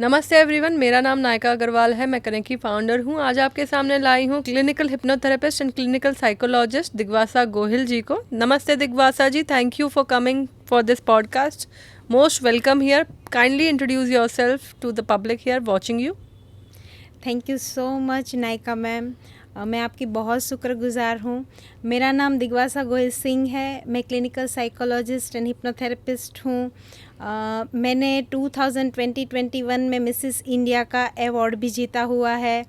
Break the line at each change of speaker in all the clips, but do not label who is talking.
नमस्ते एवरीवन, मेरा नाम नायका अग्रवाल है। मैं कनेक्ट की फाउंडर हूँ। आज आपके सामने लाई हूँ clinical hypnotherapist and clinical psychologist Digvasa Gohil ji को। नमस्ते Digvasa ji, thank you for coming for this podcast. Most welcome here. Kindly introduce yourself to the public here watching you.
Thank you so much Nayka ma'am, मैं आपकी बहुत शुक्रगुजार हूँ। मेरा नाम दिग्वासा गोहिल सिंह है। मैं क्लिनिकल साइकोलॉजिस्ट एंड हिप्नोथेरेपिस्ट हूँ। मैंने 2020-21 में मिसेस इंडिया का अवार्ड भी जीता हुआ है।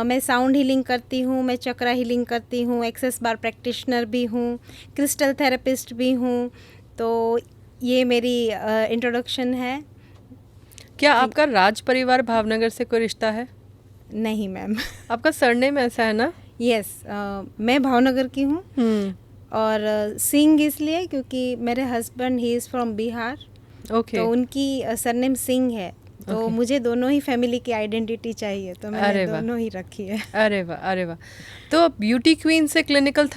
मैं साउंड हीलिंग करती हूँ, मैं चक्रा हीलिंग करती हूँ, एक्सेस बार प्रैक्टिशनर भी हूँ, क्रिस्टल थेरेपिस्ट भी हूँ। तो ये मेरी इंट्रोडक्शन है।
क्या आपका राज परिवार भावनगर से कोई रिश्ता है?
नहीं मैम।
आपका सरनेम ऐसा है ना?
यस, मैं भावनगर की हूँ। और सिंह इसलिए क्योंकि मेरे husband he is from Bihar.
Okay.
तो उनकी सरनेम सिंह है। तो
Okay.
मुझे दोनों ही फैमिली की आइडेंटिटी चाहिए, तो मैंने
अरे वाह।
दोनों ही रखी है।
अरे वाह, अरे वाह। तो ब्यूटी क्वीन से क्लिनिकल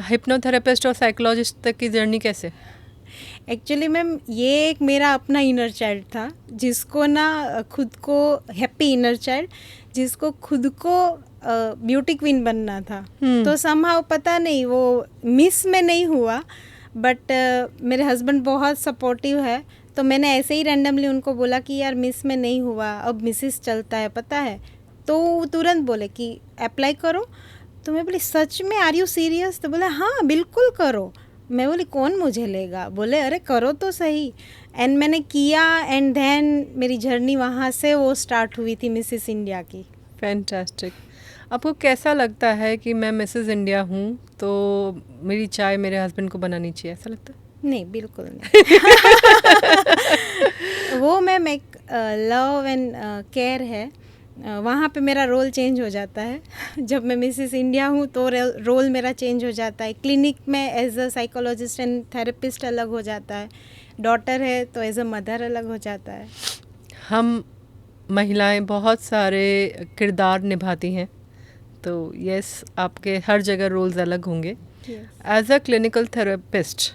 हिप्नोथेरेपिस्ट और साइकोलॉजिस्ट तक की जर्नी कैसे?
एक्चुअली मैम, ये एक मेरा अपना इनर चाइल्ड था, जिसको ना खुद को हैप्पी इनर चाइल्ड, जिसको खुद को ब्यूटी क्वीन बनना था। तो समहाउ पता नहीं वो मिस में नहीं हुआ, बट मेरे हस्बैंड बहुत सपोर्टिव है। तो मैंने ऐसे ही रैंडमली उनको बोला कि यार मिस में नहीं हुआ, अब मिसिस चलता है, पता है। तो वो तुरंत बोले कि अप्लाई करो। तो मैं बोली सच में, आर यू सीरियस? तो बोले हाँ बिल्कुल करो। मैं बोली कौन मुझे लेगा? बोले अरे करो तो सही। एंड मैंने किया, एंड देन मेरी जर्नी वहाँ से वो स्टार्ट हुई थी मिसेस इंडिया की।
फैंटास्टिक। आपको कैसा लगता है कि मैं मिसेस इंडिया हूँ तो मेरी चाय मेरे हस्बैंड को बनानी चाहिए, ऐसा लगता है?
नहीं, बिल्कुल नहीं। वो मैम एक लव एंड केयर है। वहाँ पे मेरा रोल चेंज हो जाता है। जब मैं मिसेस इंडिया हूँ तो रोल मेरा चेंज हो जाता है। क्लिनिक में as a psychologist and therapist अलग हो जाता है। डॉटर है तो एज अ मदर अलग हो जाता है।
हम महिलाएं बहुत सारे किरदार निभाती हैं, तो यस आपके हर जगह रोल्स अलग होंगे। As a clinical therapist,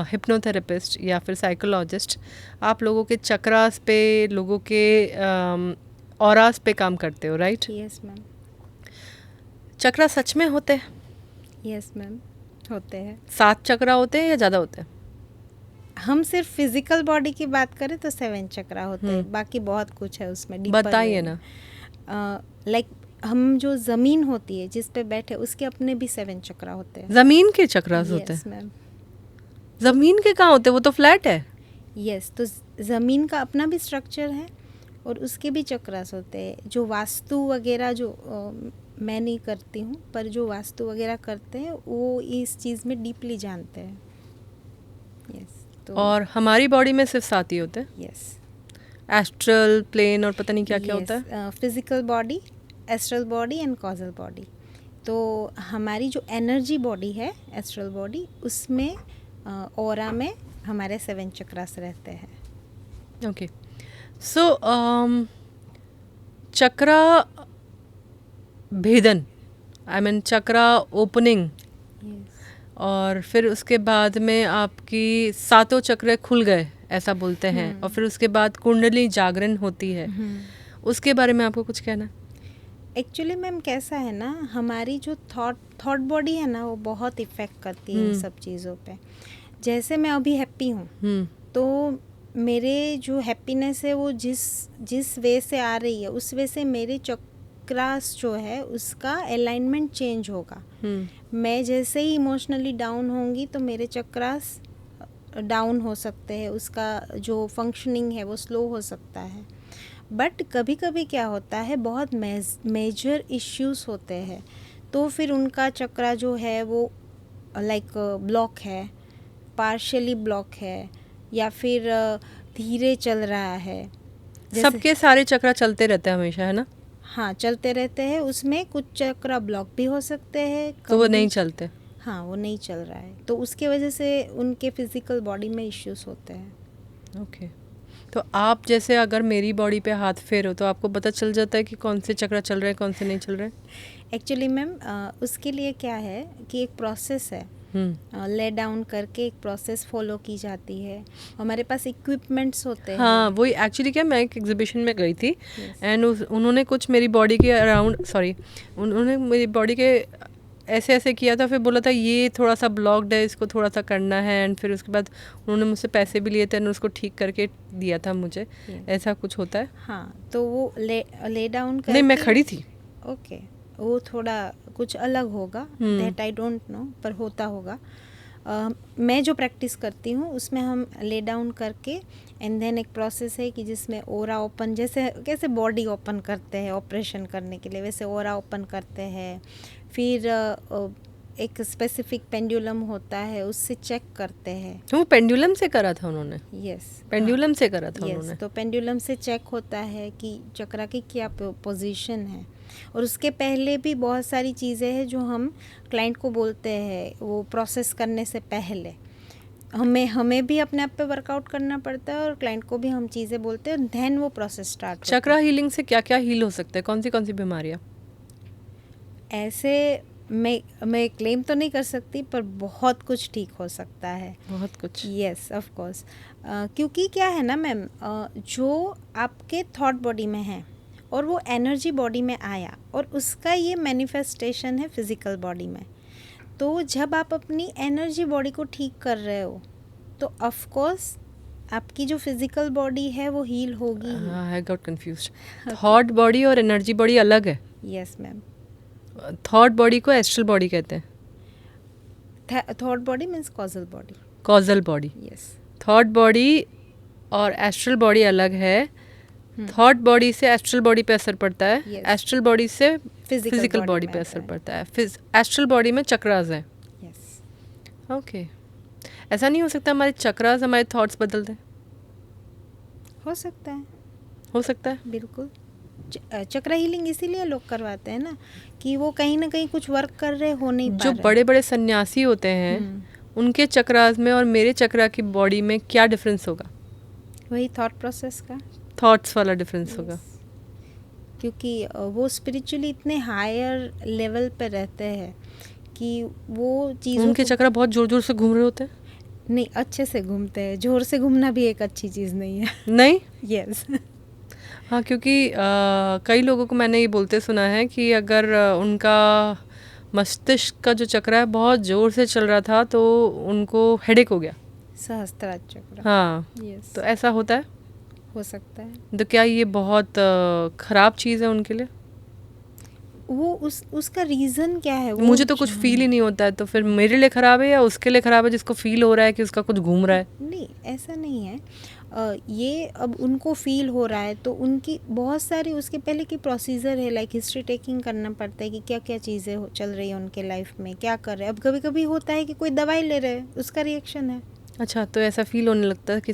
hypnotherapist या फिर साइकोलॉजिस्ट, आप लोगों के चक्रास पे, लोगों के ऑरास पे काम करते हो, राइट?
Yes ma'am.
चक्रा सच में होते हैं?
यस मैम, होते हैं।
7 चक्रा होते हैं या ज़्यादा होते हैं?
हम सिर्फ फिजिकल बॉडी की बात करें तो 7 चक्रा होते हैं, बाकी बहुत कुछ है उसमें।
बताइए ना।
लाइक हम जो ज़मीन होती है जिस पे बैठे, उसके अपने भी 7 चक्रा होते हैं।
ज़मीन के चक्रास होते
यस
हैं?
मैम।
ज़मीन के कहाँ होते हैं? वो तो फ्लैट है।
यस, तो ज़मीन का अपना भी स्ट्रक्चर है और उसके भी चक्रास होते हैं। जो वास्तु वगैरह जो मैं नहीं करती हूँ, पर जो वास्तु वगैरह करते हैं वो इस चीज़ में डीपली जानते हैं। यस। तो
और हमारी बॉडी में सिर्फ 7 ही होते हैं?
यस।
एस्ट्रल प्लेन और पता नहीं क्या क्या होता है।
Physical body, astral body and causal body. तो हमारी जो एनर्जी बॉडी है, एस्ट्रल बॉडी, उसमें ऑरा में हमारे 7 चक्रास रहते हैं।
ओके। सो चक्रा भेदन, आई मीन चक्रा ओपनिंग, और फिर उसके बाद में आपकी 7 चक्र खुल गए ऐसा बोलते हैं, और फिर उसके बाद कुंडली जागरण होती है। उसके बारे में आपको कुछ कहना?
एक्चुअली मैम कैसा है ना, हमारी जो थॉट बॉडी है ना, वो बहुत इफ़ेक्ट करती है इन सब चीज़ों पे। जैसे मैं अभी हैप्पी हूँ, तो मेरे जो हैप्पीनेस है वो जिस वे से आ रही है, उस वे से मेरे चक्रास जो है उसका अलाइनमेंट चेंज होगा। मैं जैसे ही इमोशनली डाउन होंगी तो मेरे चक्रास डाउन हो सकते हैं, उसका जो फंक्शनिंग है वो स्लो हो सकता है। बट कभी कभी क्या होता है, बहुत मेजर इश्यूज होते हैं, तो फिर उनका चक्रा जो है वो लाइक ब्लॉक है, पार्शियली ब्लॉक है, या फिर धीरे चल रहा है।
सबके सारे चक्रा चलते रहते हैं हमेशा, है ना?
हाँ, चलते रहते हैं। उसमें कुछ चक्रा ब्लॉक भी हो सकते हैं,
तो वो नहीं चलते।
हाँ, वो नहीं चल रहा है, तो उसके वजह से उनके फिजिकल बॉडी में इश्यूज होते हैं।
ओके। तो आप जैसे अगर मेरी बॉडी पे हाथ फेरो तो आपको पता चल जाता है कि कौन से चक्रा चल रहे हैं, कौन से नहीं चल रहे हैं?
एक्चुअली मैम उसके लिए क्या है कि एक प्रोसेस है। ले डाउन करके एक प्रोसेस फॉलो की जाती है। हमारे पास इक्विपमेंट्स होते हैं।
हाँ, वही एक्चुअली क्या, मैं एक एग्जीबिशन में गई थी
Yes.
एंड उन्होंने कुछ मेरी बॉडी के अराउंड, सॉरी, उन्होंने मेरी बॉडी के ऐसे ऐसे किया था, फिर बोला था ये थोड़ा सा ब्लॉक्ड है, इसको थोड़ा सा करना है, एंड फिर उसके बाद उन्होंने मुझसे पैसे भी लिए थे और उसको ठीक करके दिया था मुझे।
Yes.
ऐसा कुछ होता है?
हाँ, तो वो ले डाउन करके,
नहीं, मैं खड़ी थी।
ओके, वो थोड़ा कुछ अलग होगा, दैट आई डोंट नो, पर होता होगा। मैं जो प्रैक्टिस करती हूँ उसमें हम ले डाउन करके एंड देन एक प्रोसेस है कि जिसमें ओरा ओपन, जैसे कैसे बॉडी ओपन करते हैं ऑपरेशन करने के लिए, वैसे ओरा ओपन करते हैं। फिर एक स्पेसिफिक पेंडुलम होता है, उससे चेक करते हैं।
तो वो पेंडुलम से करा था उन्होंने?
यस,
पेंडुलम से करा था उन्होंने।
तो पेंडुलम से चेक होता है कि चक्रा की क्या पोजीशन है। और उसके पहले भी बहुत सारी चीज़ें हैं जो हम क्लाइंट को बोलते हैं, वो प्रोसेस करने से पहले हमें भी अपने आप पे वर्कआउट करना पड़ता है और क्लाइंट को भी हम चीज़ें बोलते हैं, देन वो प्रोसेस स्टार्ट।
चक्रा हीलिंग से क्या क्या हील हो सकता है? कौन सी बीमारियाँ?
ऐसे मैं क्लेम तो नहीं कर सकती, पर बहुत कुछ ठीक हो सकता है।
बहुत कुछ?
Yes, of course. क्योंकि क्या है ना मैम, जो आपके थॉट बॉडी में है और वो एनर्जी बॉडी में आया और उसका ये मैनिफेस्टेशन है फिजिकल बॉडी में। तो जब आप अपनी एनर्जी बॉडी को ठीक कर रहे हो तो ऑफ कोर्स आपकी जो फिजिकल बॉडी है वो हील होगी।
I got confused. Thought body और एनर्जी बॉडी अलग है?
Yes ma'am.
थॉट बॉडी को एस्ट्रल बॉडी कहते हैं।
Thought body means causal body.
Causal body.
Yes.
Thought body और एस्ट्रल बॉडी अलग है। थॉट बॉडी से एस्ट्रल बॉडी पे असर पड़ता है,
Yes.
एस्ट्रल बॉडी से फिजिकल
body
बॉडी
में
पे
आता
असर
है।
पड़ता है। एस्ट्रल बॉडी में चक्रास हैं।
यस।
ओके। ऐसा नहीं हो सकता हमारे चक्रास हमारे थॉट्स बदल दें?
हो सकता है।
हो सकता है।
बिल्कुल। चक्र हीलिंग इसीलिए लोग करवाते हैं ना, कि वो कहीं ना कहीं कुछ वर्क कर रहे हो नहीं पा
जो
रहे।
बड़े बड़े सन्यासी होते हैं उनके चक्रास में और मेरे चक्रा की बॉडी में क्या डिफरेंस होगा?
वही थॉट प्रोसेस का,
थॉट्स वाला डिफरेंस होगा।
क्योंकि वो स्पिरिचुअली इतने हायर लेवल पे रहते हैं कि वो चीज़ों
उनके चक्रा बहुत जोर जोर से घूम रहे होते हैं?
नहीं, अच्छे से घूमते हैं। जोर से घूमना भी एक अच्छी चीज़ नहीं है।
नहीं?
यस।
हाँ, क्योंकि कई लोगों को मैंने ये बोलते सुना है कि अगर उनका मस्तिष्क का जो चक्रा है बहुत ज़ोर से चल रहा था तो उनको हेडेक हो गया।
सहस्त्रार चक्र।
हाँ।
यस,
तो ऐसा होता है?
हो सकता है।
तो क्या ये बहुत ख़राब चीज़ है उनके लिए?
वो उसका रीज़न क्या है? वो
मुझे तो कुछ फील ही नहीं होता है, तो फिर मेरे लिए ख़राब है या उसके लिए ख़राब है जिसको फील हो रहा है कि उसका कुछ घूम रहा है?
नहीं, ऐसा नहीं है। ये अब उनको फील हो रहा है तो उनकी बहुत सारी उसके पहले की प्रोसीजर है, लाइक हिस्ट्री टेकिंग करना पड़ता है कि क्या क्या चीज़ें चल रही है उनके लाइफ में, क्या कर रहे हैं। अब कभी कभी होता है कि कोई दवाई ले रहे हैं, उसका रिएक्शन है।
अच्छा, तो ऐसा फील होने लगता है कि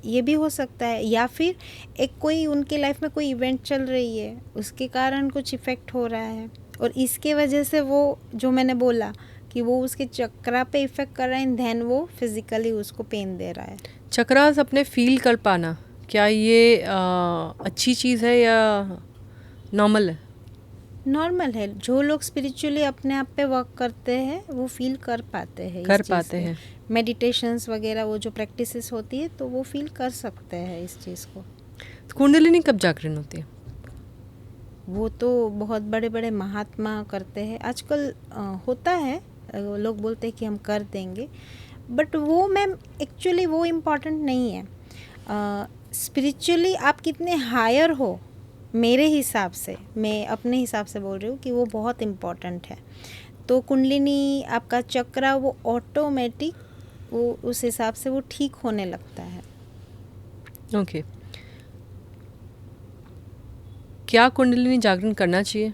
ये भी हो सकता है, या फिर एक कोई उनके लाइफ में कोई इवेंट चल रही है उसके कारण कुछ इफ़ेक्ट हो रहा है और इसके वजह से वो, जो मैंने बोला कि वो उसके चक्रा पे इफ़ेक्ट कर रहा है, देन वो फिज़िकली उसको पेन दे रहा है।
चक्रास अपने फील कर पाना, क्या ये अच्छी चीज़ है या नॉर्मल है?
नॉर्मल है। जो लोग स्पिरिचुअली अपने आप पे वर्क करते हैं वो फील कर पाते हैं।
कर पाते हैं।
मेडिटेशंस वगैरह वो जो प्रैक्टिसेस होती है तो वो फील कर सकते हैं इस चीज़ को।
कुंडलिनी कब जागरण होती है?
वो तो बहुत बड़े बड़े महात्मा करते हैं आजकल। होता है, लोग बोलते हैं कि हम कर देंगे, बट वो मैम एक्चुअली वो इम्पॉर्टेंट नहीं है। स्पिरिचुअली आप कितने हायर हो, मेरे हिसाब से, मैं अपने हिसाब से बोल रही हूँ कि वो बहुत इम्पॉर्टेंट है। तो कुंडलिनी आपका चक्रा वो ऑटोमेटिक वो उस हिसाब से वो ठीक होने लगता है।
ओके। क्या कुंडलिनी जागरण करना चाहिए?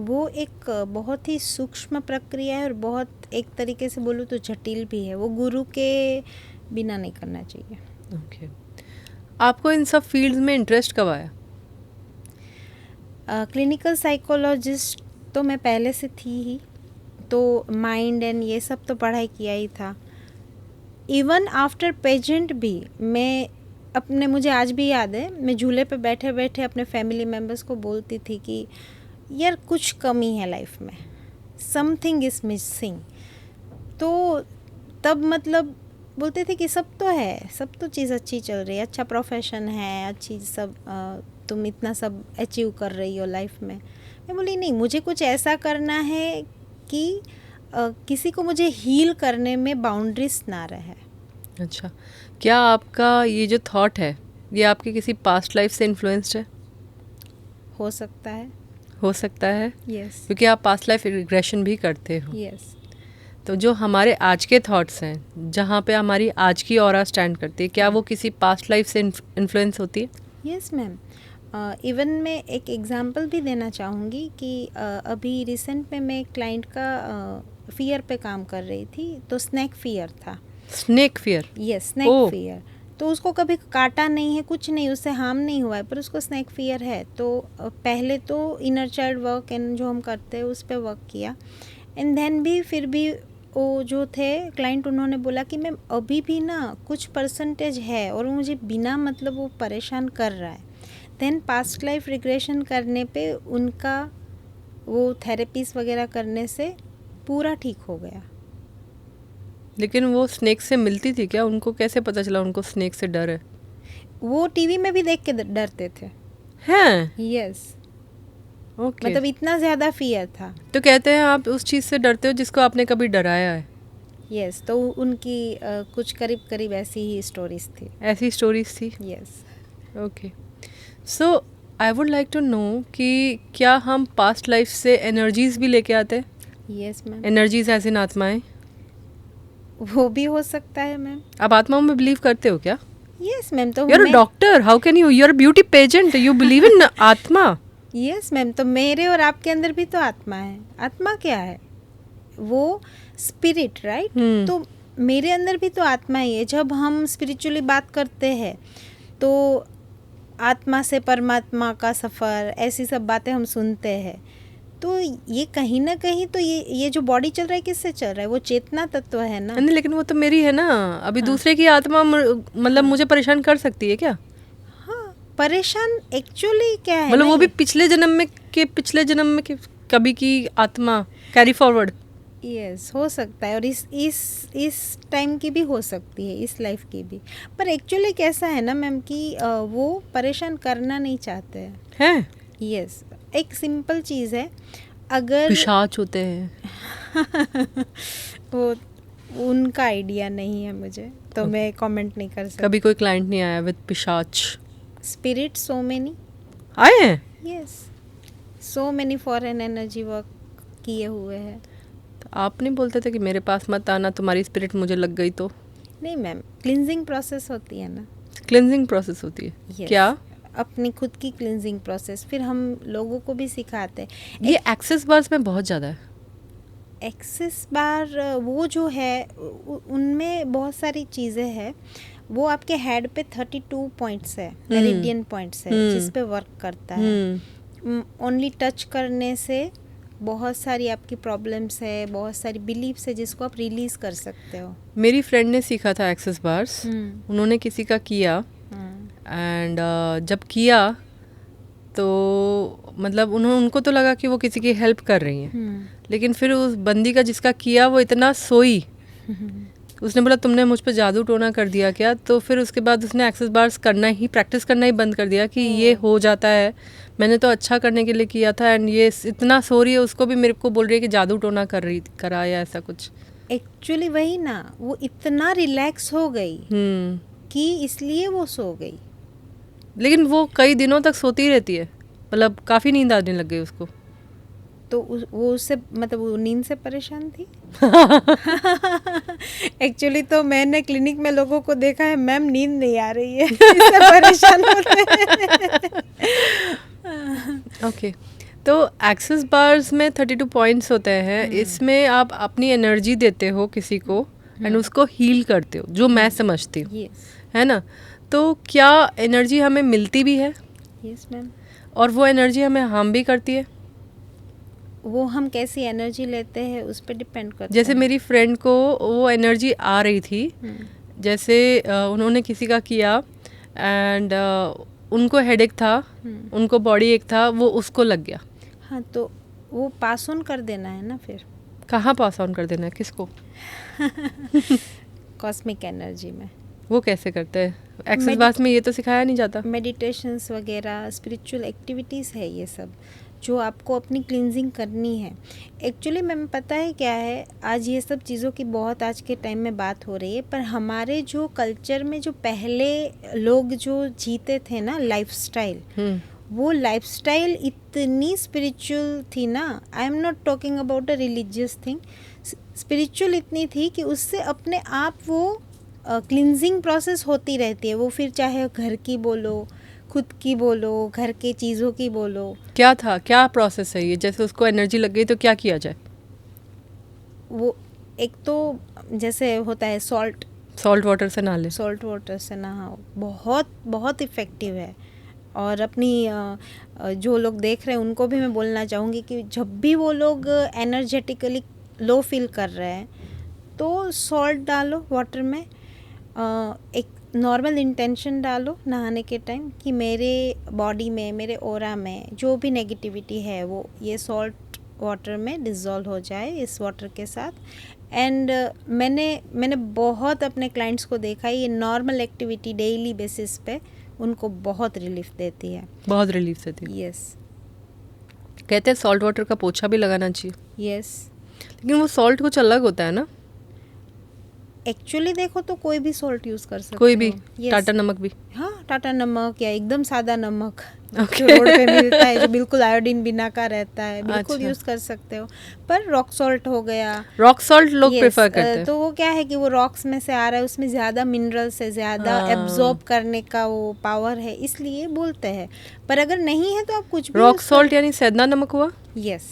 वो एक बहुत ही सूक्ष्म प्रक्रिया है और बहुत, एक तरीके से बोलूँ तो जटिल भी है। वो गुरु के बिना नहीं करना चाहिए।
ओके। आपको इन सब फील्ड्स में इंटरेस्ट कब आया?
क्लिनिकल साइकोलॉजिस्ट तो मैं पहले से थी ही, तो माइंड एंड ये सब तो पढ़ाई किया ही था। इवन आफ्टर पेजेंट भी मैं अपने, मुझे आज भी याद है, मैं झूले पे बैठे बैठे अपने फैमिली मेम्बर्स को बोलती थी कि यार कुछ कमी है लाइफ में, समथिंग इज मिसिंग। तो तब मतलब बोलते थे कि सब तो है, सब तो चीज़ अच्छी चल रही है, अच्छा प्रोफेशन है, अच्छी सब तुम इतना सब अचीव कर रही हो लाइफ में। मैं बोली नहीं, मुझे कुछ ऐसा करना है कि किसी को मुझे हील करने में बाउंड्रीज ना रहे।
अच्छा, क्या आपका ये जो थॉट है ये आपकी किसी पास्ट लाइफ से इन्फ्लुएंस्ड है?
हो सकता है।
हो सकता है,
यस
क्योंकि आप पास्ट लाइफ रिग्रेशन भी करते हो।
यस।
तो जो हमारे आज के थॉट्स हैं, जहाँ पे हमारी आज की ऑरा स्टैंड करती है, क्या वो किसी पास्ट लाइफ से इन्फ्लुएंस होती है?
Yes ma'am. इवन मैं एक एग्जांपल भी देना चाहूँगी कि अभी रिसेंट में मैं एक क्लाइंट का फियर पे काम कर रही थी, तो स्नैक फियर था।
Snake fear?
Yes, snake fear. तो उसको कभी काटा नहीं है, कुछ नहीं, उससे हार्म नहीं हुआ है, पर उसको स्नैक फियर है। तो पहले तो इनर चाइल्ड वर्क एंड जो हम करते हैं उस पर वर्क किया, एंड देन भी फिर भी वो जो थे क्लाइंट, उन्होंने बोला कि मैम अभी भी ना कुछ परसेंटेज है और वो मुझे बिना मतलब वो परेशान कर रहा है। देन पास्ट लाइफ रिग्रेशन करने पे उनका वो थेरेपीज वगैरह करने से पूरा ठीक हो गया।
लेकिन वो स्नेक से मिलती थी क्या? उनको कैसे पता चला उनको स्नेक से डर है?
वो टीवी में भी देख के डरते थे।
हैं?
यस।
ओके।
मतलब इतना ज़्यादा फियर था।
तो कहते हैं आप उस चीज़ से डरते हो जिसको आपने कभी डराया है।
यस, तो उनकी कुछ करीब करीब ऐसी ही स्टोरीज थी।
ऐसी स्टोरीज थी?
Yes.
Okay, so I would like to know कि क्या हम पास्ट लाइफ से एनर्जीज भी लेके आते हैं?
Yes ma'am.
एनर्जीज ऐसे इन आत्माएं?
वो भी हो सकता है मैम।
आप आत्माओं में बिलीव करते हो क्या?
Yes ma'am. तो
you are a doctor, how can you are a beauty pageant, you believe in atma?
Yes ma'am, तो मेरे और आपके अंदर भी तो आत्मा है। आत्मा क्या है? वो स्पिरिट, राइट? तो मेरे अंदर भी तो आत्मा ही है। जब हम स्पिरिचुअली बात करते हैं तो आत्मा से परमात्मा का सफ़र, ऐसी सब बातें हम सुनते हैं। तो ये कहीं ना कहीं तो ये जो बॉडी चल रहा है, किससे चल रहा है? वो चेतना तत्व है ना।
नहीं, लेकिन वो तो मेरी है ना। अभी दूसरे की आत्मा मतलब मुझे परेशान कर सकती है क्या?
हाँ, परेशान एक्चुअली क्या है,
मतलब वो भी पिछले जन्म में कभी की आत्मा कैरी फॉरवर्ड।
यस, हो सकता है। और इस टाइम की भी हो सकती है, इस लाइफ की भी। पर एक्चुअली कैसा है ना मैम कि वो परेशान करना नहीं चाहते हैं। यस, एक सिंपल चीज़ है। अगर
पिशाच होते हैं
वो उनका आइडिया नहीं है मुझे, तो मैं कमेंट नहीं कर सकती।
कभी कोई क्लाइंट नहीं आया विद पिशाच?
स्पिरिट सो मेनी
आए हैं।
Yes, so many foreign energy work किए हुए हैं।
तो आप नहीं बोलते थे कि मेरे पास मत आना, तुम्हारी स्पिरिट मुझे लग गई तो?
नहीं मैम, क्लिनजिंग प्रोसेस होती है ना।
क्लिनजिंग प्रोसेस होती है?
yes,
क्या?
अपनी खुद की क्लिनजिंग प्रोसेस फिर हम लोगों को भी सिखाते हैं।
ये एक्सेस बार्स में बहुत ज़्यादा है।
एक्सेस बार वो जो है उनमें बहुत सारी चीज़ें हैं। वो आपके हेड पे 32 पॉइंट्स है, मेरिडियन पॉइंट्स है, जिस पे वर्क करता है। ओनली टच करने से बहुत सारी आपकी प्रॉब्लम्स है, बहुत सारी बिलीव्स है जिसको आप रिलीज कर सकते हो।
मेरी फ्रेंड ने सीखा था एक्सेस बार्स। उन्होंने किसी का किया एंड जब किया तो मतलब उनको तो लगा कि वो किसी की हेल्प कर रही हैं, लेकिन फिर उस बंदी का जिसका किया वो इतना सोई, उसने बोला तुमने मुझ पे जादू टोना कर दिया क्या? तो फिर उसके बाद उसने एक्सेस बार्स प्रैक्टिस करना ही बंद कर दिया कि ये हो जाता है, मैंने तो अच्छा करने के लिए किया था, एंड ये इतना सो रही है, उसको भी मेरे को बोल रही है कि जादू टोना करा या ऐसा कुछ।
एक्चुअली वही ना, वो इतना रिलैक्स हो गई कि इसलिए वो सो गई।
लेकिन वो कई दिनों तक सोती रहती है, मतलब काफ़ी नींद आने लग गई उसको।
तो वो उससे मतलब वो नींद से परेशान थी। एक्चुअली तो मैंने क्लिनिक में लोगों को देखा है, मैम नींद नहीं आ रही है, इससे परेशान होते हैं।
ओके, तो एक्सेस बार्स में 32 पॉइंट्स होते हैं। इसमें आप अपनी एनर्जी देते हो किसी को एंड उसको हील करते हो, जो मैं समझती हूँ, है ना? तो क्या एनर्जी हमें मिलती भी है?
Yes ma'am.
और वो एनर्जी हमें हार्म भी करती है?
वो हम कैसी एनर्जी लेते हैं उस पर डिपेंड करता है।
जैसे मेरी फ्रेंड को वो एनर्जी आ रही थी, जैसे उन्होंने किसी का किया एंड उनको हेडेक था, उनको बॉडी एक था, वो उसको लग गया।
हाँ, तो वो पास ऑन कर देना है ना फिर।
कहाँ पास ऑन कर देना है, किसको?
कॉस्मिक एनर्जी में।
वो कैसे करते हैं? एक्सेस बास में ये तो सिखाया नहीं जाता।
मेडिटेशंस वगैरह, स्पिरिचुअल एक्टिविटीज़ है ये सब, जो आपको अपनी क्लींजिंग करनी है। एक्चुअली मैम पता है क्या है, आज ये सब चीज़ों की बहुत आज के टाइम में बात हो रही है, पर हमारे जो कल्चर में जो पहले लोग जो जीते थे ना लाइफस्टाइल, वो लाइफस्टाइल इतनी स्पिरिचुअल थी ना। I am not talking about a religious thing, spiritual इतनी थी कि उससे अपने आप वो क्लिनजिंग प्रोसेस होती रहती है। वो फिर चाहे घर की बोलो, खुद की बोलो, घर के चीज़ों की बोलो।
क्या था, क्या प्रोसेस है ये? जैसे उसको एनर्जी लग गई तो क्या किया जाए?
वो एक तो जैसे होता है सॉल्ट
वाटर से नहा ले।
सॉल्ट वाटर से नहाओ, बहुत बहुत इफ़ेक्टिव है। और अपनी जो लोग देख रहे हैं उनको भी मैं बोलना चाहूँगी कि जब भी वो लोग एनर्जेटिकली लो फील कर रहे हैं तो सॉल्ट डालो वाटर में, एक नॉर्मल इंटेंशन डालो नहाने के टाइम कि मेरे बॉडी में, मेरे ओरा में जो भी नेगेटिविटी है वो ये सॉल्ट वाटर में डिज़ोल्व हो जाए इस वाटर के साथ। एंड मैंने बहुत अपने क्लाइंट्स को देखा है, ये नॉर्मल एक्टिविटी डेली बेसिस पे उनको बहुत रिलीफ देती है।
बहुत रिलीफ देती है।
यस।
कहते हैं सॉल्ट वाटर का पोछा भी लगाना चाहिए।
यस।
लेकिन वो सॉल्ट कुछ अलग होता है ना?
एक्चुअली देखो तो कोई भी सॉल्ट यूज़ कर सकते हो।
कोई भी? टाटा नमक भी?
हाँ, टाटा नमक या एकदम सादा नमक
Okay.
जो रोड पे मिलता है, जो बिल्कुल आयोडीन बिना का रहता है, बिल्कुल
अच्छा।
यूज़ कर सकते हो। पर रॉक सॉल्ट हो गया,
रॉक सॉल्ट लोग
Yes,
प्रेफर करते हैं।
तो वो क्या है कि वो रॉक्स में से आ रहा है, उसमें ज़्यादा मिनरल्स है, ज़्यादा
हाँ।
एब्जॉर्ब करने का वो पावर है, इसलिए बोलते हैं। पर अगर नहीं है तो आप कुछ भी
रॉक सॉल्ट यानी सेंधा नमक हुआ?
यस,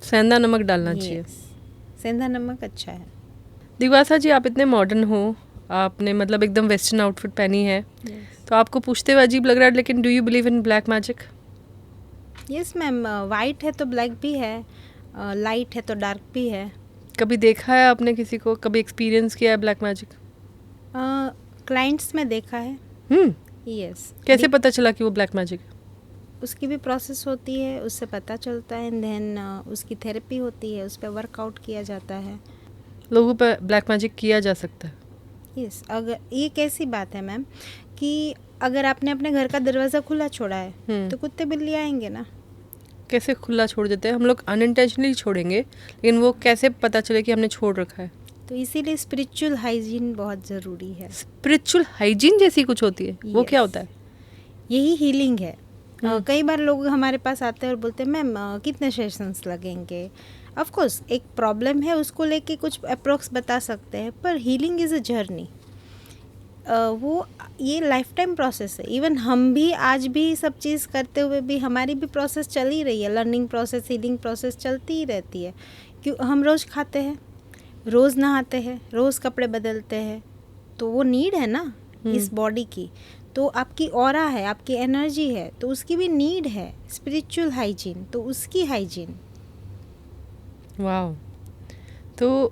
सेंधा नमक डालना चाहिए।
सेंधा नमक अच्छा है।
दिवासा जी, आप इतने मॉडर्न हो, आपने मतलब एकदम वेस्टर्न आउटफिट पहनी है, तो आपको पूछते हुए अजीब लग रहा है, लेकिन do you believe in black magic?
Yes ma'am, white है तो ब्लैक भी है, लाइट है तो डार्क भी है।
कभी देखा है आपने किसी को, कभी एक्सपीरियंस किया है ब्लैक मैजिक?
क्लाइंट्स में देखा है। यस।
कैसे पता चला कि वो ब्लैक मैजिक?
उसकी भी प्रोसेस होती है, उससे पता चलता है, एंड देन उसकी थेरेपी होती है, उस पर वर्कआउट किया जाता है।
लोगों पर ब्लैक मैजिक किया जा सकता है?
यस। अगर ये कैसी बात है मैम कि अगर आपने अपने घर का दरवाज़ा खुला छोड़ा है तो कुत्ते बिल्ली आएंगे ना।
कैसे खुला छोड़ देते हैं? हम लोग अनइंटेंशनली छोड़ेंगे, लेकिन वो कैसे पता चले कि हमने छोड़ रखा है?
तो इसीलिए स्पिरिचुअल हाइजीन बहुत ज़रूरी है।
स्पिरिचुअल हाइजीन जैसी कुछ होती है? वो
Yes.
क्या होता है?
यही हीलिंग है। कई बार लोग हमारे पास आते हैं और बोलते हैं मैम कितने सेशंस लगेंगे। ऑफ कोर्स एक प्रॉब्लम है, उसको लेके कुछ अप्रोक्स बता सकते हैं, पर हीलिंग इज़ अ जर्नी। वो ये लाइफ टाइम प्रोसेस है। इवन हम भी आज भी सब चीज़ करते हुए भी हमारी भी प्रोसेस चल ही रही है, लर्निंग प्रोसेस, हीलिंग प्रोसेस चलती ही रहती है। क्यों हम रोज़ खाते हैं, रोज़ नहाते हैं, रोज़ कपड़े बदलते हैं, तो वो नीड है ना इस बॉडी की। तो आपकी ऑरा है, आपकी एनर्जी है, तो उसकी भी नीड है। स्पिरिचुअल हाइजीन तो उसकी हाइजीन।
वाह। तो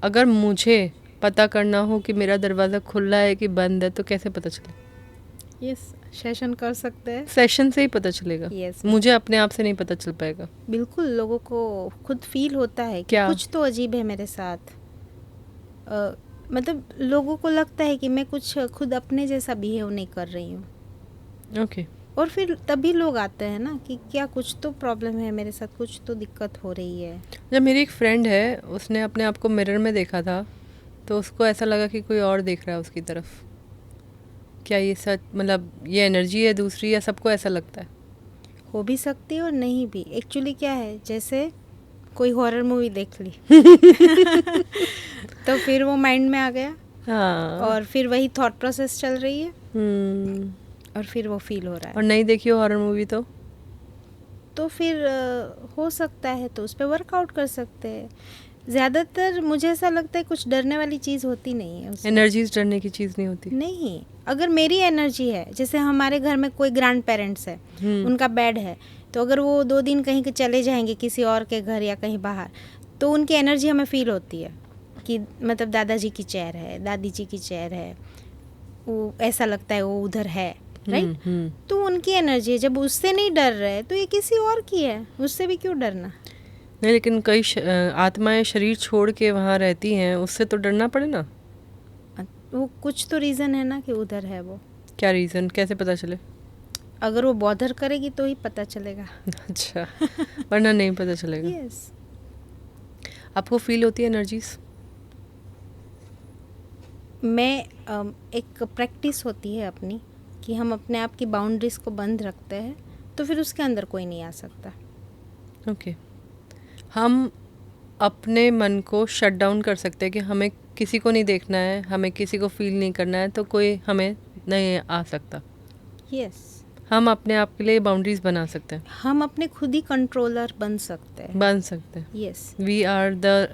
अगर मुझे पता करना हो कि मेरा दरवाज़ा खुला है कि बंद है, तो कैसे पता चले?
यस, सेशन कर सकते हैं।
सेशन से ही पता चलेगा?
Yes.
मुझे अपने आप से नहीं पता चल पाएगा?
बिल्कुल, लोगों को खुद फील होता है कि
क्या?
कुछ तो अजीब है मेरे साथ। मतलब लोगों को लगता है कि मैं कुछ खुद अपने जैसा बिहेव नहीं कर रही हूँ।
ओके।
और फिर तभी लोग आते हैं ना कि क्या कुछ तो प्रॉब्लम है मेरे साथ, कुछ तो दिक्कत हो रही है।
जब मेरी एक फ्रेंड है, उसने अपने आप को मिरर में देखा था, तो उसको ऐसा लगा कि कोई और देख रहा है उसकी तरफ। क्या ये सच, मतलब ये एनर्जी है दूसरी, या सबको ऐसा लगता है?
हो भी सकती है और नहीं भी। एक्चुअली क्या है, जैसे कोई हॉरर मूवी देख ली तो फिर वो माइंड में आ गया।
हाँ।
और फिर वही थॉट प्रोसेस चल रही है
हम्म।
और फिर वो फील हो रहा है।
और नहीं देखी हो हॉरर मूवी
तो फिर हो सकता है तो उस पर वर्कआउट कर सकते हैं। ज़्यादातर मुझे ऐसा लगता है कुछ डरने वाली चीज़ होती नहीं है उसमें।
एनर्जीज डरने की चीज़ नहीं होती।
नहीं, अगर मेरी एनर्जी है, जैसे हमारे घर में कोई ग्रैंड पेरेंट्स है, उनका बेड है, तो अगर वो 2 दिन कहीं के चले जाएंगे किसी और के घर या कहीं बाहर, तो उनकी एनर्जी हमें फील होती है कि मतलब दादाजी की चेयर है, दादी जी की चेयर है, वो ऐसा लगता है वो उधर है। राइट? तो उनकी एनर्जी है, जब उससे नहीं डर रहे तो ये किसी और की है, उससे भी क्यों डरना?
नहीं, लेकिन कई आत्माएं शरीर छोड़ के वहाँ रहती हैं, उससे तो डरना पड़े ना।
वो कुछ तो रीज़न है ना कि उधर है वो।
क्या रीज़न, कैसे पता चले?
अगर वो बॉदर करेगी तो ही पता चलेगा।
अच्छा, वरना नहीं पता चलेगा।
यस।
आपको फील होती है एनर्जीज?
मैं एक प्रैक्टिस होती है अपनी कि हम अपने आप की बाउंड्रीज को बंद रखते हैं, तो फिर उसके अंदर कोई नहीं आ सकता।
ओके। हम अपने मन को शट डाउन कर सकते हैं कि हमें किसी को नहीं देखना है, हमें किसी को फील नहीं करना है, तो कोई हमें नहीं आ सकता।
यस।
हम अपने आप के लिए बाउंड्रीज बना सकते हैं,
हम अपने खुद ही कंट्रोलर बन सकते हैं।
बन सकते हैं।
Yes.
We are the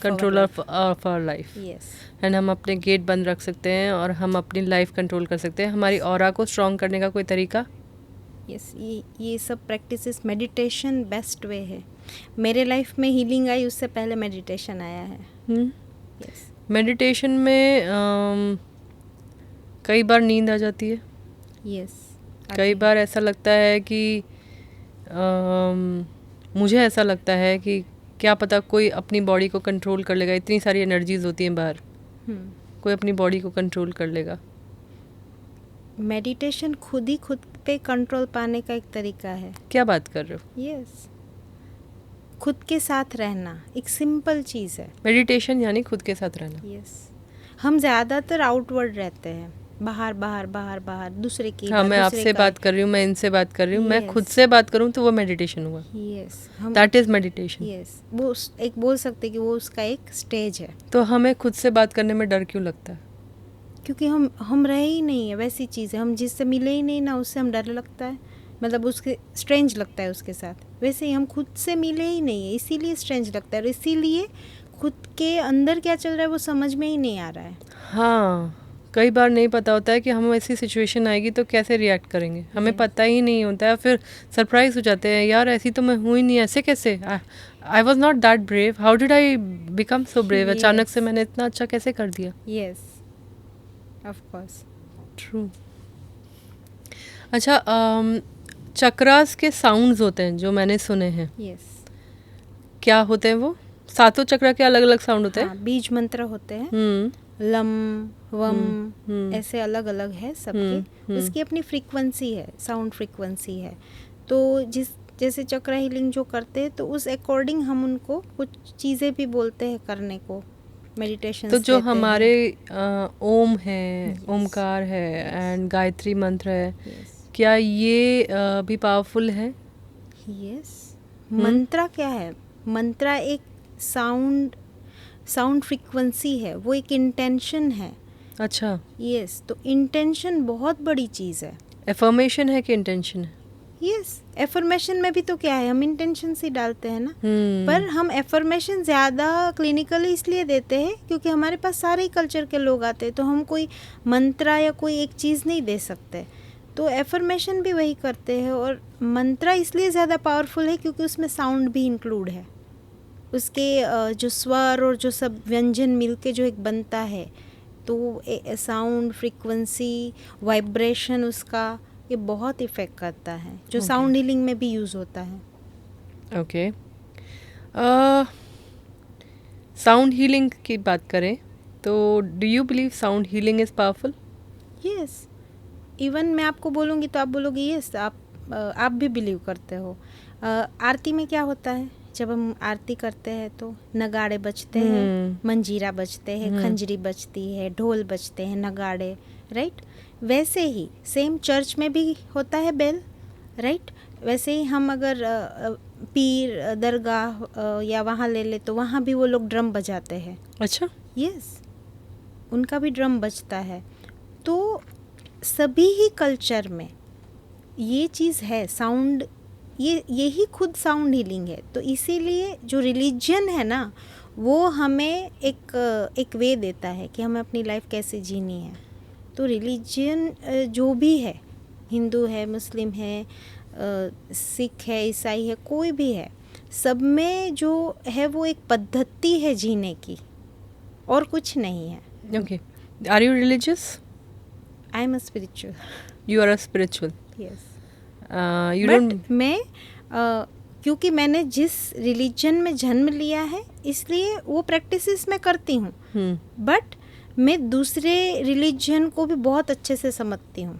controller of our life.
Yes.
And हम अपने गेट बंद रख सकते हैं और हम अपनी लाइफ कंट्रोल कर सकते हैं। हमारी ऑरा को स्ट्रॉन्ग करने का कोई तरीका?
यस, ये सब प्रैक्टिसेस, मेडिटेशन बेस्ट वे है। मेरे लाइफ में हीलिंग आई उससे पहले मेडिटेशन आया है। यस।
मेडिटेशन में कई बार नींद आ जाती है।
यस।
कई बार ऐसा लगता है कि मुझे ऐसा लगता है कि क्या पता कोई अपनी बॉडी को कंट्रोल कर लेगा। इतनी सारी एनर्जीज होती हैं बाहर, कोई अपनी बॉडी को कंट्रोल कर लेगा।
मेडिटेशन खुद ही खुद पे कंट्रोल पाने का एक तरीका है।
क्या बात कर रहे हो?
यस। खुद के साथ रहना एक सिंपल चीज़ है।
मेडिटेशन यानी खुद के साथ रहना।
यस। हम ज़्यादातर आउटवर्ड रहते हैं, बाहर बाहर बाहर बाहर, दूसरे की।
हाँ, मैं आपसे बात कर रही हूँ, मैं इनसे बात कर रही हूँ, मैं खुद से बात करूँ तो वो मेडिटेशन हुआ।
Yes.
That is meditation.
Yes. वो एक बोल सकते हैं कि वो उसका एक स्टेज है।
तो हमें खुद से बात करने में डर क्यों लगता है?
क्योंकि हम रहे ही नहीं है वैसी चीज़ है, हम जिससे मिले ही नहीं ना, उससे हम डर लगता है, मतलब उसके स्ट्रेंज लगता है उसके साथ। वैसे ही हम खुद से मिले ही नहीं है, इसीलिए स्ट्रेंज लगता है, और इसीलिए खुद के अंदर क्या चल रहा है वो समझ में ही नहीं आ रहा है।
हाँ, कई बार नहीं पता होता है कि हम ऐसी सिचुएशन आएगी तो कैसे रिएक्ट करेंगे, हमें पता ही नहीं होता है। फिर सरप्राइज हो जाते हैं, यार ऐसी तो मैं हूँ ही नहीं, ऐसे कैसे, I was not that brave, how did I become so brave, अचानक से मैंने इतना अच्छा कैसे कर दिया।
Yes, of course,
true. अच्छा, चक्रास के साउंड्स होते हैं जो मैंने सुने हैं।
यस।
क्या होते हैं वो? सातों चक्र के अलग अलग साउंड होते हैं?
हाँ, बीज मंत्र होते हैं। लम, वम, ऐसे अलग अलग है सबकी। उसकी अपनी फ्रीक्वेंसी है, साउंड फ्रीक्वेंसी है। तो जैसे चक्र हीलिंग जो करते हैं तो उस अकॉर्डिंग हम उनको कुछ चीज़ें भी बोलते हैं करने को, मेडिटेशन।
तो जो हमारे ओम है, ओमकार है एंड गायत्री मंत्र है, क्या ये भी पावरफुल है?
यस। मंत्रा क्या है? मंत्रा एक साउंड फ्रीक्वेंसी है, वो एक इंटेंशन है।
अच्छा।
यस, तो इंटेंशन बहुत बड़ी चीज़ है।
एफर्मेशन है कि इंटेंशन है?
यस, एफर्मेशन में भी तो क्या है, हम इंटेंशन से डालते हैं ना। पर हम एफर्मेशन ज़्यादा क्लिनिकली इसलिए देते हैं क्योंकि हमारे पास सारे ही कल्चर के लोग आते हैं, तो हम कोई मंत्रा या कोई एक चीज़ नहीं दे सकते। तो एफर्मेशन भी वही करते हैं। और मंत्रा इसलिए ज़्यादा पावरफुल है क्योंकि उसमें साउंड भी इंक्लूड है। उसके जो स्वर और जो सब व्यंजन मिलके जो एक बनता है, तो साउंड फ्रीक्वेंसी, वाइब्रेशन उसका, ये बहुत इफ़ेक्ट करता है, जो साउंड हीलिंग में भी यूज़ होता है।
ओके। साउंड हीलिंग की बात करें तो do you believe sound healing is powerful?
Yes. Even मैं आपको बोलूँगी तो आप बोलोगे यस, आप भी बिलीव करते हो। आरती में क्या होता है, जब हम आरती करते हैं तो नगाड़े बजते हैं, मंजीरा बजते हैं, खंजरी बजती है, ढोल बजते हैं, नगाड़े, राइट। वैसे ही सेम चर्च में भी होता है बेल, राइट। वैसे ही हम अगर पीर दरगाह या वहाँ ले ले तो वहाँ भी वो लोग ड्रम बजाते हैं।
अच्छा।
यस, उनका भी ड्रम बजता है। तो सभी ही कल्चर में ये चीज़ है, साउंड, यही खुद साउंड हीलिंग है। तो इसीलिए जो रिलीजन है ना, वो हमें एक वे देता है कि हमें अपनी लाइफ कैसे जीनी है। तो रिलीजन जो भी है, हिंदू है, मुस्लिम है, सिख है, ईसाई है, कोई भी है, सब में जो है वो एक पद्धति है जीने की, और कुछ नहीं है।
Okay. Are you religious?
I am a spiritual.
You are a spiritual.
Yes.
You
But
don't.
मैं क्योंकि मैंने जिस रिलीजन में जन्म लिया है इसलिए वो प्रैक्टिसेस मैं करती हूँ, बट मैं दूसरे रिलीजन को भी बहुत अच्छे से समझती हूँ,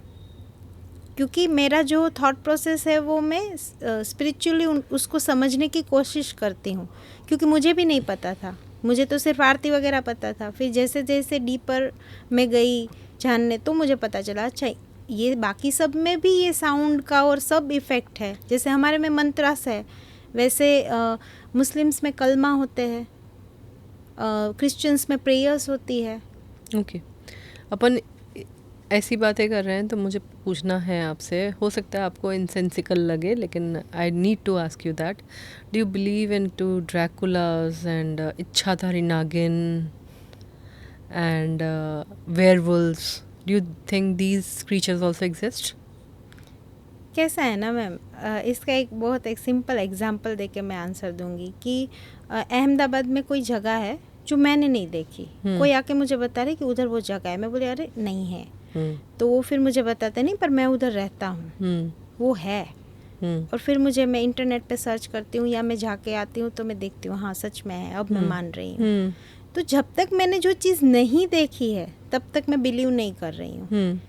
क्योंकि मेरा जो थॉट प्रोसेस है वो मैं स्पिरिचुअली उसको समझने की कोशिश करती हूँ, क्योंकि मुझे भी नहीं पता था, मुझे तो सिर्फ आरती वगैरह पता था। फिर जैसे जैसे डीपर में गई जानने तो मुझे पता चला अच्छा ये बाकी सब में भी ये साउंड का और सब इफ़ेक्ट है। जैसे हमारे में मंत्रास है, वैसे मुस्लिम्स में कलमा होते हैं, क्रिश्चियंस में प्रेयर्स होती है।
ओके, अपन ऐसी बातें कर रहे हैं तो मुझे पूछना है आपसे, हो सकता है आपको इनसेंसिकल लगे लेकिन I need to ask you that, do you believe in to Draculas and ichchhadhari nagin and werewolves? Do you think these creatures also exist?
कैसा है ना मैम, इसका एक सिंपल एग्जांपल देके मैं आंसर दूंगी कि अहमदाबाद में कोई जगह है जो मैंने नहीं देखी, कोई आके मुझे बता रहे कि उधर वो जगह है, मैं बोले अरे नहीं है, तो वो फिर मुझे बताते नहीं पर मैं उधर रहता हूँ, वो है। और फिर मैं इंटरनेट पे सर्च करती हूँ या मैं जाके आती हूँ तो मैं देखती हूँ हाँ सच में है, अब मैं मान रही हूँ। तो जब तक मैंने जो चीज़ नहीं देखी है तब तक मैं बिलीव नहीं कर रही हूँ।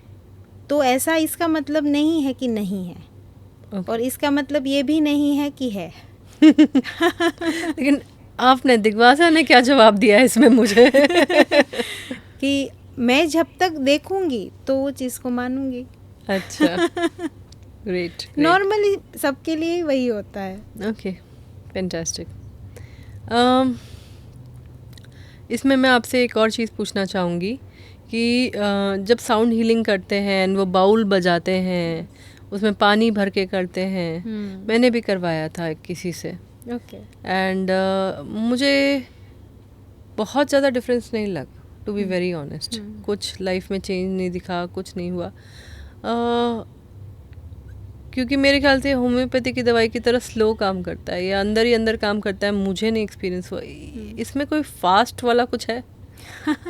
तो ऐसा इसका मतलब नहीं है कि नहीं है, और इसका मतलब ये भी नहीं है कि है।
लेकिन आपने दिग्वासा ने क्या जवाब दिया है इसमें मुझे?
कि मैं जब तक देखूंगी तो वो चीज़ को मानूंगी।
अच्छा, ग्रेट।
नॉर्मली सबके लिए वही होता है।
Okay, fantastic. इसमें मैं आपसे एक और चीज़ पूछना चाहूँगी कि जब साउंड हीलिंग करते हैं वो बाउल बजाते हैं, उसमें पानी भर के करते हैं, मैंने भी करवाया था किसी से,
ओके,
एंड मुझे बहुत ज़्यादा डिफरेंस नहीं लगा, टू बी वेरी ऑनेस्ट। कुछ लाइफ में चेंज नहीं दिखा, कुछ नहीं हुआ, क्योंकि मेरे ख्याल से होम्योपैथी की दवाई की तरह स्लो काम करता है, या अंदर ही अंदर काम करता है, मुझे नहीं एक्सपीरियंस हुआ। इसमें कोई फास्ट वाला कुछ है,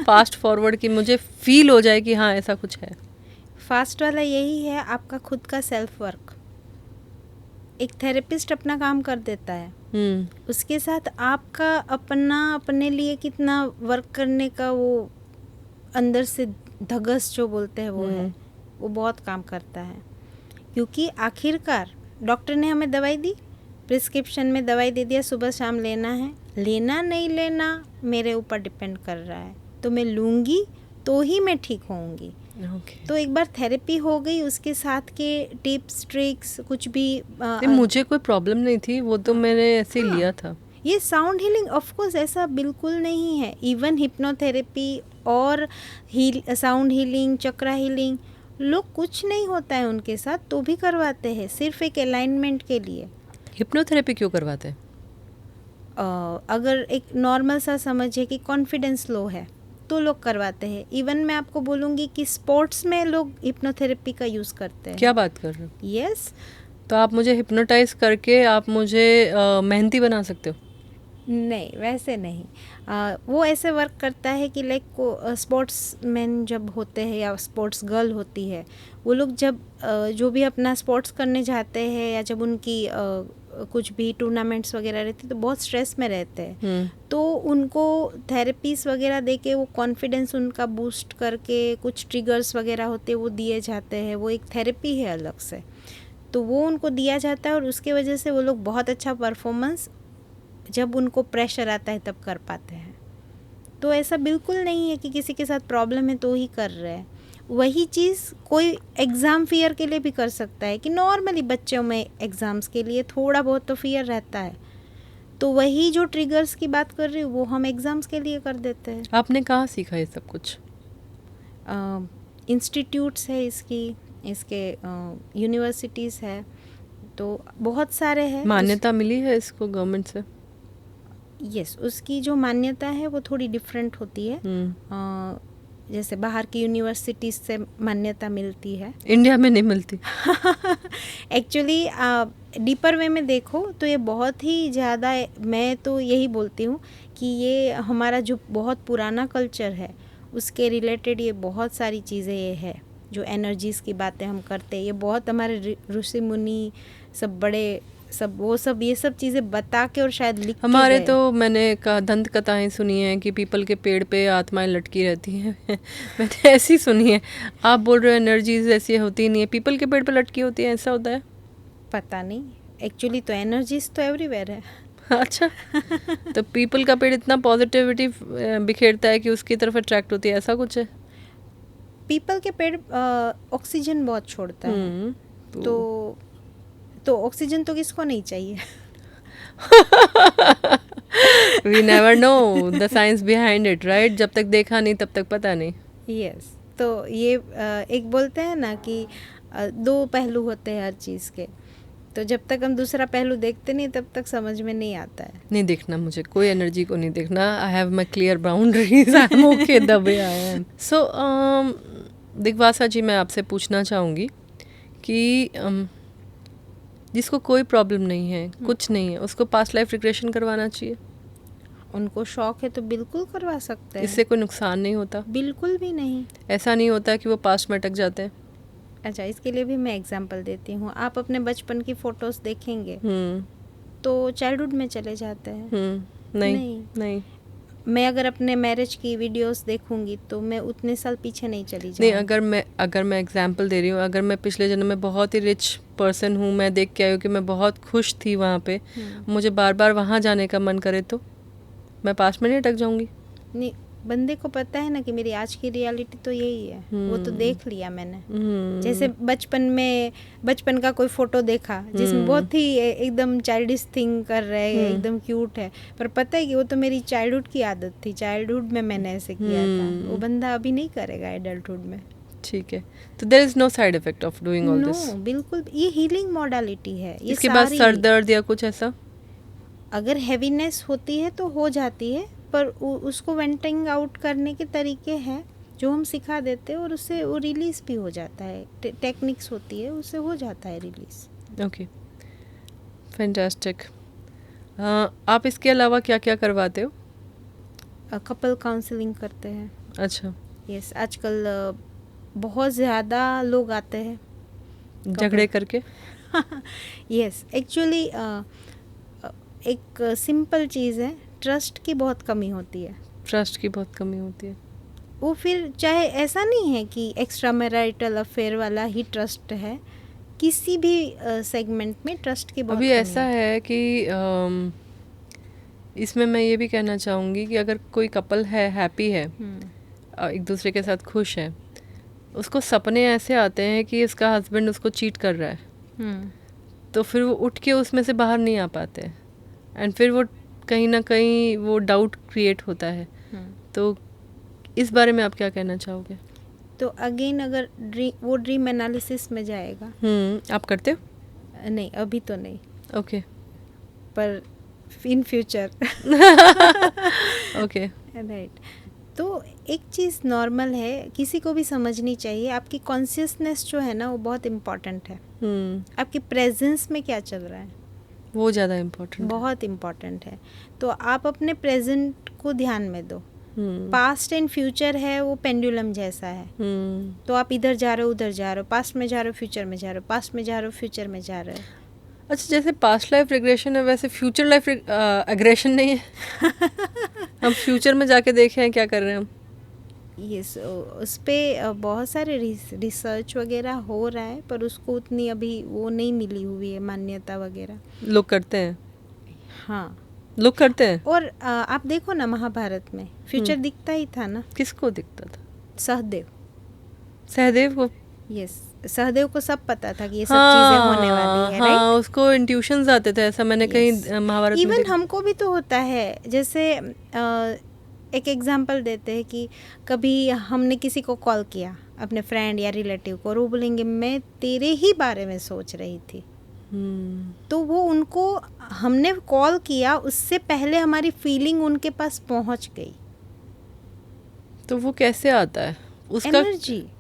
फास्ट फॉरवर्ड की मुझे फील हो जाए कि हाँ ऐसा कुछ है?
फास्ट वाला यही है आपका खुद का सेल्फ वर्क। एक थेरेपिस्ट अपना काम कर देता है, उसके साथ आपका अपने लिए कितना वर्क करने का वो अंदर से धगस जो बोलते हैं वो है, वो बहुत काम करता है। क्योंकि आखिरकार डॉक्टर ने हमें दवाई दी, प्रिस्क्रिप्शन में दवाई दे दिया, सुबह शाम लेना है, लेना नहीं लेना मेरे ऊपर डिपेंड कर रहा है, तो मैं लूँगी तो ही मैं ठीक होऊंगी। तो एक बार थेरेपी हो गई, उसके साथ के टिप्स ट्रिक्स कुछ भी
मुझे कोई प्रॉब्लम नहीं थी, वो तो मैंने ऐसे लिया था।
ये साउंड हीलिंग ऑफ कोर्स ऐसा बिल्कुल नहीं है, इवन हिप्नोथेरेपी और साउंड हीलिंग, चक्रा हीलिंग, लोग कुछ नहीं होता है उनके साथ तो भी करवाते हैं, सिर्फ एक अलाइनमेंट के लिए।
हिप्नोथेरेपी क्यों करवाते हैं?
अगर एक नॉर्मल सा समझिए कि कॉन्फिडेंस लो है तो लोग करवाते हैं। इवन मैं आपको बोलूँगी कि स्पोर्ट्स में लोग हिप्नोथेरेपी का यूज़ करते हैं।
क्या बात कर रहे हो?
यस।
तो आप मुझे हिप्नोटाइज करके आप मुझे मेहनती बना सकते हो?
नहीं, वैसे नहीं। वो ऐसे वर्क करता है कि लाइक को स्पोर्ट्स मैन जब होते हैं या स्पोर्ट्स गर्ल होती है, वो लोग जब जो भी अपना स्पोर्ट्स करने जाते हैं या जब उनकी कुछ भी टूर्नामेंट्स वगैरह रहती तो बहुत स्ट्रेस में रहते हैं, तो उनको थेरेपीज वगैरह देके वो कॉन्फिडेंस उनका बूस्ट करके कुछ ट्रिगर्स वगैरह होते हैं वो दिए जाते हैं, वो एक थेरेपी है अलग से, तो वो उनको दिया जाता है और उसके वजह से वो लोग बहुत अच्छा परफॉर्मेंस जब उनको प्रेशर आता है तब कर पाते हैं। तो ऐसा बिल्कुल नहीं है कि किसी के साथ प्रॉब्लम है तो ही कर रहे हैं। वही चीज़ कोई एग्ज़ाम फियर के लिए भी कर सकता है कि नॉर्मली बच्चों में एग्ज़ाम्स के लिए थोड़ा बहुत तो फियर रहता है, तो वही जो ट्रिगर्स की बात कर रही हूँ वो हम एग्ज़ाम्स के लिए कर देते हैं।
आपने कहाँ सीखा ये सब कुछ?
इंस्टीट्यूट्स है इसके यूनिवर्सिटीज़ है, तो बहुत सारे हैं।
मान्यता मिली है इसको गवर्नमेंट से?
यस, उसकी जो मान्यता है वो थोड़ी डिफरेंट होती है। जैसे बाहर की यूनिवर्सिटीज़ से मान्यता मिलती है,
इंडिया में नहीं मिलती।
एक्चुअली डीपर वे में देखो तो ये बहुत ही ज़्यादा, मैं तो यही बोलती हूँ कि ये हमारा जो बहुत पुराना कल्चर है उसके रिलेटेड ये बहुत सारी चीज़ें ये है जो एनर्जीज़ की बातें हम करते हैं, ये बहुत हमारे ऋषि मुनि सब बड़े सब वो सब ये सब चीज़ें बता के और शायद लिख के
हमारे
गए।
तो मैंने दंत कथाएं सुनी हैं कि पीपल के पेड़ पे आत्माएं लटकी रहती हैं मैंने ऐसी सुनी है। आप बोल रहे हो एनर्जीज ऐसी होती नहीं है, पीपल के पेड़ पे लटकी होती है, ऐसा होता है?
पता नहीं, एक्चुअली तो एनर्जीज तो एवरीवेयर है।
अच्छा तो पीपल का पेड़ इतना पॉजिटिविटी बिखेरता है कि उसकी तरफ अट्रैक्ट होती है, ऐसा कुछ है?
पीपल के पेड़ ऑक्सीजन बहुत छोड़ता है, तो ऑक्सीजन तो किसको नहीं चाहिए।
We never know the science behind it, right? जब तक देखा नहीं तब तक पता नहीं।
यस तो ये एक बोलते हैं ना कि दो पहलू होते हैं हर चीज़ के, तो जब तक हम दूसरा पहलू देखते नहीं तब तक समझ में नहीं आता है।
नहीं देखना, मुझे कोई एनर्जी को नहीं देखना। I have my clear boundaries, I am okay the way I am. So Digvasa ji, मैं आपसे पूछना चाहूँगी कि जिसको कोई प्रॉब्लम नहीं है, कुछ नहीं है, उसको पास्ट लाइफ रिग्रेशन करवाना चाहिए?
उनको शौक है तो बिल्कुल करवा सकते हैं।
इससे कोई नुकसान नहीं होता?
बिल्कुल भी नहीं।
ऐसा नहीं होता कि वो पास्ट में अटक जाते हैं?
अच्छा, इसके लिए भी मैं एग्जांपल देती हूँ। आप अपने बचपन की फोटोज देखेंगे तो चाइल्डहुड में चले जाते हैं।
नहीं।
मैं अगर अपने मैरिज की वीडियोस देखूंगी तो मैं उतने साल पीछे नहीं चली जाऊंगी।
नहीं, अगर मैं एग्जांपल दे रही हूँ, अगर मैं पिछले जन्म में बहुत ही रिच पर्सन हूँ, मैं देख के आई हूँ कि मैं बहुत खुश थी वहाँ पे, मुझे बार बार वहाँ जाने का मन करे तो मैं पास्ट में नहीं अटक जाऊंगी?
नहीं, बंदे को पता है ना कि मेरी आज की रियलिटी तो यही है, वो तो देख लिया मैंने। जैसे बचपन का कोई फोटो देखा जिसमें बहुत ही एकदम चाइल्डिश थिंग कर रहे हैं, एकदम क्यूट है, पर पता है कि वो तो मेरी चाइल्डहुड की आदत थी, चाइल्डहुड में मैंने ऐसे किया था, वो बंदा अभी नहीं करेगा एडल्टहुड में।
ठीक है, तो there is no side effect of doing all this?
No, बिल्कुल, ये हीलिंग मॉडलिटी है। ये
इसके बाद सर दर्द या कुछ ऐसा
अगर हैवीनेस होती है तो हो जाती है, पर उसको वेंटिंग आउट करने के तरीके हैं जो हम सिखा देते हैं और उससे वो रिलीज भी हो जाता है। टेक्निक्स होती है, उससे हो जाता है रिलीज।
Okay, fantastic. आप इसके अलावा क्या क्या करवाते हो?
कपल काउंसलिंग करते हैं।
अच्छा।
यस, आजकल बहुत ज़्यादा लोग आते हैं
झगड़े करके।
यस, एक्चुअली एक सिंपल चीज़ है, ट्रस्ट की बहुत कमी होती है।
ट्रस्ट की बहुत कमी होती है।
वो फिर चाहे ऐसा नहीं है कि एक्स्ट्रा मैरिटल अफेयर वाला ही ट्रस्ट है, किसी भी सेगमेंट में ट्रस्ट की बहुत
अभी
कमी
ऐसा है कि इसमें मैं ये भी कहना चाहूँगी कि अगर कोई कपल है, हैप्पी है, एक दूसरे के साथ खुश है, उसको सपने ऐसे आते हैं कि उसका हस्बैंड उसको चीट कर रहा है, तो फिर वो उठ के उसमें से बाहर नहीं आ पाते, एंड फिर वो कहीं ना कहीं वो डाउट क्रिएट होता है। तो इस बारे में आप क्या कहना चाहोगे?
तो अगेन अगर वो ड्रीम एनालिसिस में जाएगा।
आप करते हो?
नहीं, अभी तो नहीं।
ओके।
पर इन फ्यूचर।
Okay,
right. तो एक चीज़ नॉर्मल है, किसी को भी समझनी चाहिए, आपकी कॉन्शियसनेस जो है ना वो बहुत इम्पॉर्टेंट है। आपकी प्रेजेंस में क्या चल रहा है
वो ज़्यादा इम्पोर्टेंट,
बहुत इम्पॉर्टेंट है। तो आप अपने प्रेजेंट को ध्यान में दो। पास्ट एंड फ्यूचर है वो पेंडुलम जैसा है। तो आप इधर जा रहे हो, उधर जा रहे हो, पास्ट में जा रहे हो, फ्यूचर में जा रहे हो, पास्ट में जा रहे हो, फ्यूचर में जा रहे हो।
अच्छा, जैसे पास्ट लाइफ रिग्रेशन है वैसे फ्यूचर लाइफ एग्रेशन नहीं है? हम फ्यूचर में जाके देखें क्या कर रहे हैं हम।
यस, उस पर बहुत सारे रिसर्च वगैरह हो रहा है, पर उसको उतनी अभी वो नहीं मिली हुई है मान्यता वगैरह।
लोग करते हैं,
हाँ
लोग करते हैं।
और आप देखो ना, महाभारत में फ्यूचर दिखता ही था ना।
किसको दिखता था?
सहदेव
को।
यस, सहदेव को सब पता था कि ये सब चीजें होने वाली है।
हाँ, उसको इंट्यूशंस आते थे, ऐसा मैंने कहीं महाभारत में
इवन हमको भी तो होता है। जैसे एक एग्जांपल देते हैं कि कभी हमने किसी को कॉल किया, अपने फ्रेंड या रिलेटिव को, और वो बोलेंगे मैं तेरे ही बारे में सोच रही थी। तो वो उनको हमने कॉल किया, उससे पहले हमारी फीलिंग उनके पास पहुंच गई।
तो वो कैसे आता है? उसका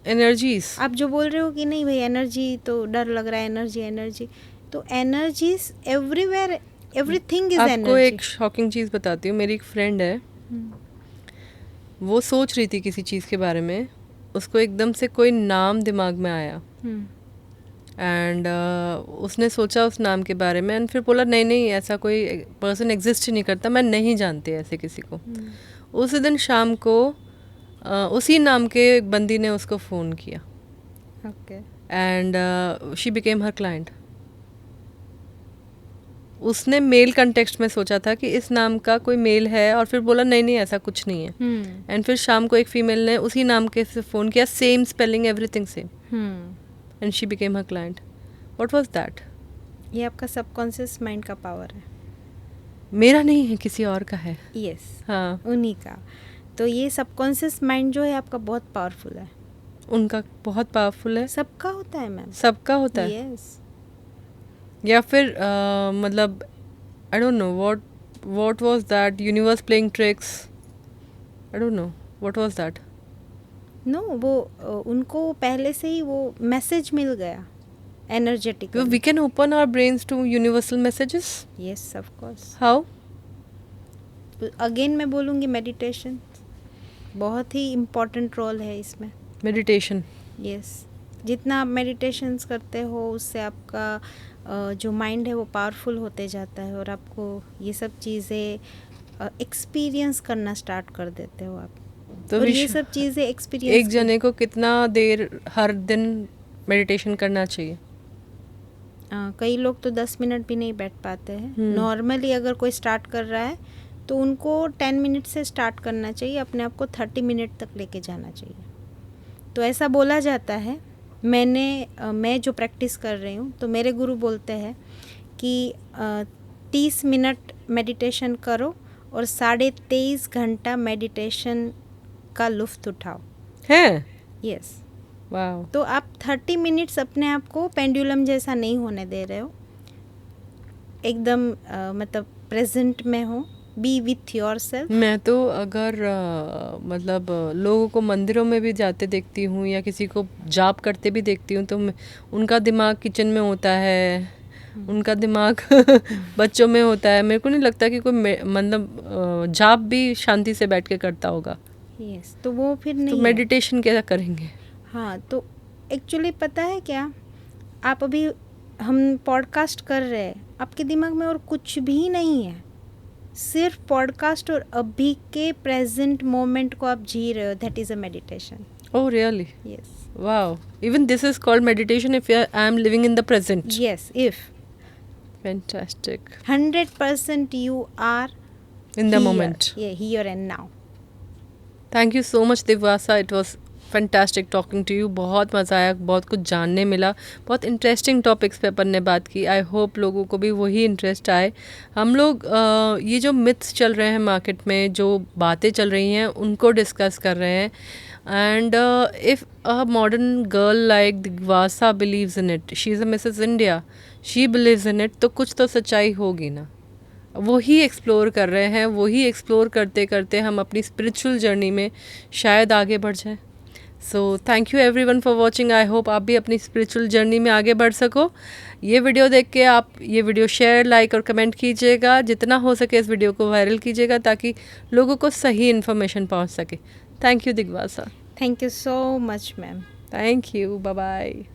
एनर्जीज
आप जो बोल रहे हो कि नहीं भाई एनर्जी तो डर लग रहा है, एनर्जी, तो energies everywhere, everything is energy.
आपको एक शॉकिंग चीज़ बताती हूँ। मेरी एक फ्रेंड है, वो सोच रही थी किसी चीज़ के बारे में, उसको एकदम से कोई नाम दिमाग में आया
हम्म,
एंड उसने सोचा उस नाम के बारे में एंड फिर बोला नहीं नहीं ऐसा कोई पर्सन एग्जिस्ट ही नहीं करता, मैं नहीं जानती ऐसे किसी को। उसी दिन शाम को उसी नाम के एक बंदी ने उसको फ़ोन किया
okay,
and she became her client. उसने मेल कंटेक्स्ट में सोचा था कि इस नाम का कोई मेल है और फिर बोला नहीं नहीं ऐसा कुछ नहीं है। एंड फिर शाम को एक फीमेल ने उसी नाम के से फ़ोन किया, same spelling everything same, and she became her client. What was that?
ये आपका सबकॉन्शियस माइंड का पावर है।
मेरा नहीं है, किसी और का है।
यस,
हाँ,
उन्हीं का। तो ये सबकॉन्शियस माइंड जो है आपका बहुत पावरफुल है।
उनका बहुत पावरफुल है।
सबका होता है मैम।
सबका होता है।
यस,
या फिर मतलब I don't know what was that, universe playing tricks, I don't know what was that.
No वो उनको पहले से ही वो मैसेज मिल गया energetic.
We can open our brains to universal messages.
Yes, of course.
How?
Again मैं बोलूँगी मेडिटेशन बहुत ही इम्पोर्टेंट रोल है इसमें।
मेडिटेशन।
यस, जितना आप मेडिटेशंस करते हो उससे आपका जो माइंड है वो पावरफुल होते जाता है और आपको ये सब चीज़ें एक्सपीरियंस करना स्टार्ट कर देते हो आप।
तो
और ये सब चीज़ें एक्सपीरियंस
एक जने को कितना देर हर दिन मेडिटेशन करना चाहिए?
कई लोग तो 10 मिनट भी नहीं बैठ पाते हैं। नॉर्मली अगर कोई स्टार्ट कर रहा है तो उनको 10 मिनट से स्टार्ट करना चाहिए, अपने आप को 30 मिनट तक लेके जाना चाहिए। तो ऐसा बोला जाता है, मैं जो प्रैक्टिस कर रही हूँ तो मेरे गुरु बोलते हैं कि 30 मिनट मेडिटेशन करो और 23.5 घंटा मेडिटेशन का लुत्फ़ उठाओ।
है?
यस।
वाओ।
तो आप 30 मिनट्स अपने आप को पेंडुलम जैसा नहीं होने दे रहे हो, एकदम मतलब प्रेजेंट में हो, बी विथ योर सेल्फ।
मैं तो अगर मतलब लोगों को मंदिरों में भी जाते देखती हूँ या किसी को जाप करते भी देखती हूँ तो उनका दिमाग किचन में होता है, उनका दिमाग बच्चों में होता है। मेरे को नहीं लगता कि कोई मतलब जाप भी शांति से बैठ के करता होगा।
यस, तो वो फिर नहीं
तो
है।
मेडिटेशन क्या करेंगे?
हाँ, तो एक्चुअली पता है क्या, आप अभी हम पॉडकास्ट कर रहे हैं, आपके दिमाग में और कुछ भी नहीं है, सिर्फ पॉडकास्ट और अभी के प्रेजेंट मोमेंट को आप जी रहे हो। That is a meditation.
Oh really?
Yes.
Wow, even this is called meditation if I am living in the present.
Yes, if
fantastic.
100% you are
In the
here.
moment.
Yeah, here and now.
Thank you so much Divyasa, it was fantastic talking to you. बहुत मज़ा आया, बहुत कुछ जानने मिला, बहुत interesting topics पे अपन ने बात की। आई होप लोगों को भी वही इंटरेस्ट आए। हम लोग ये जो मिथ्स चल रहे हैं मार्केट में, जो बातें चल रही हैं, उनको डिस्कस कर रहे हैं। And if a modern girl like Divyasa believes in it, she is a Mrs India, she believes in it, तो कुछ तो सच्चाई होगी ना। वही एक्सप्लोर कर रहे हैं, वही एक्सप्लोर करते करते हम अपनी स्पिरिचुअल जर्नी में शायद आगे बढ़ जाएं। So thank you everyone for watching. I hope आप भी अपनी स्पिरिचुअल जर्नी में आगे बढ़ सको। ये वीडियो देख के आप ये वीडियो शेयर, लाइक और कमेंट कीजिएगा। जितना हो सके इस वीडियो को वायरल कीजिएगा ताकि लोगों को सही इन्फॉर्मेशन पहुंच सके। Thank you Digvasa.
Thank you so much, ma'am.
Thank you, bye bye.